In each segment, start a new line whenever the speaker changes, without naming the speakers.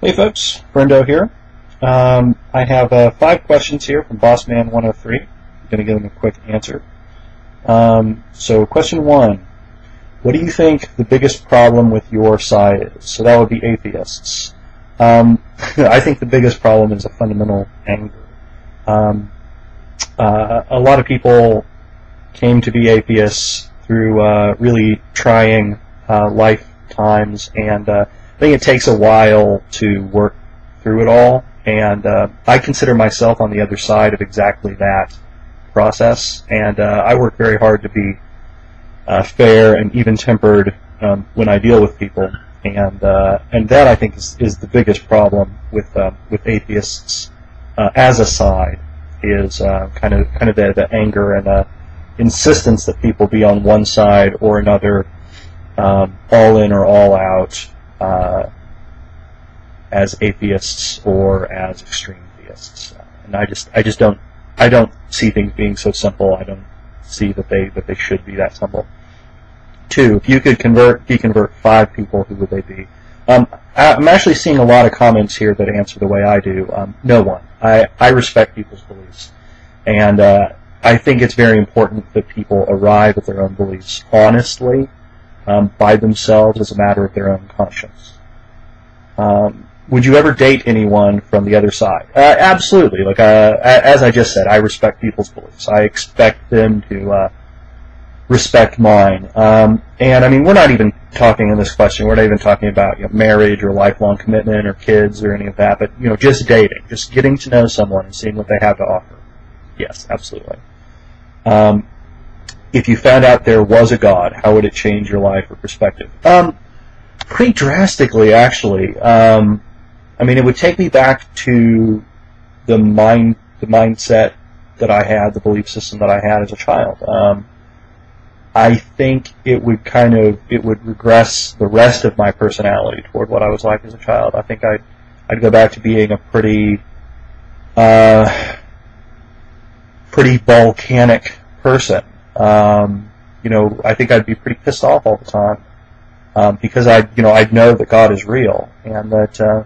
Hey folks, Brendo here. I have 5 questions here from Bossman103. I'm going to give them a quick answer. So question 1, what do you think the biggest problem with your side is? So that would be atheists. I think the biggest problem is a fundamental anger. A lot of people came to be atheists through really trying lifetimes, and I think it takes a while to work through it all, and I consider myself on the other side of exactly that process, and I work very hard to be fair and even-tempered when I deal with people, and that I think is the biggest problem with atheists as a side, is kind of the anger and insistence that people be on one side or another, all in or all out, as atheists or as extreme theists, and I just don't see things being so simple. I don't see that they should be that simple. 2, if you could deconvert 5 people, who would they be? I'm actually seeing a lot of comments here that answer the way I do. No one. I respect people's beliefs, and I think it's very important that people arrive at their own beliefs honestly, by themselves, as a matter of their own conscience. Would you ever date anyone from the other side? Absolutely. Like as I just said, I respect people's beliefs. I expect them to respect mine. And I mean, we're not even talking in this question. We're not even talking about marriage or lifelong commitment or kids or any of that. But just dating, just getting to know someone and seeing what they have to offer. Yes, absolutely. If you found out there was a God, how would it change your life or perspective? Pretty drastically, actually. I mean, it would take me back to the mindset that I had, the belief system that I had as a child. I think it would regress the rest of my personality toward what I was like as a child. I think I'd go back to being a pretty volcanic person. I think I'd be pretty pissed off all the time, because I'd know that God is real, and that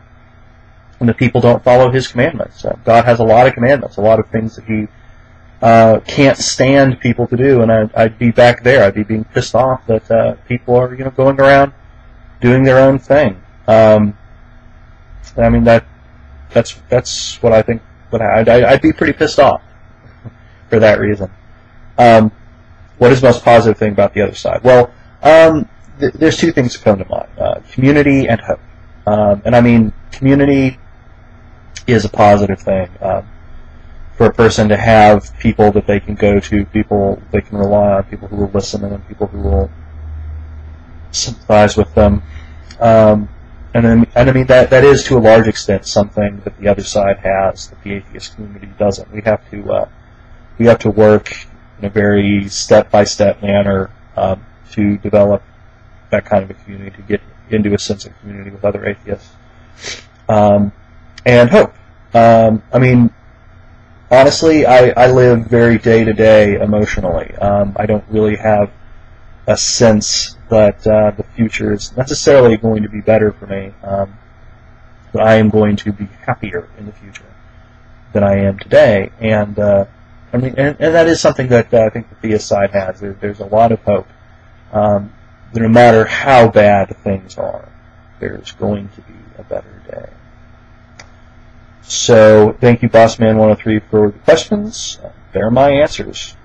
the people don't follow His commandments. God has a lot of commandments, a lot of things that He can't stand people to do, and I'd be back there. I'd be being pissed off that people are going around doing their own thing. I mean, that's what I think. I'd be pretty pissed off for that reason. What is the most positive thing about the other side? Well, there's 2 things that come to mind: community and hope. And I mean, community is a positive thing. For a person to have people that they can go to, people they can rely on, people who will listen to them, people who will sympathize with them. And I mean that is to a large extent something that the other side has that the atheist community doesn't. We have to work in a very step-by-step manner to develop that kind of a community, to get into a sense of community with other atheists. And hope. I mean, honestly, I live very day-to-day emotionally. I don't really have a sense that the future is necessarily going to be better for me, that I am going to be happier in the future than I am today. And I mean, and that is something that I think the theist side has. There's a lot of hope. That no matter how bad things are, there's going to be a better day. So, thank you, Bossman103, for the questions. They're my answers.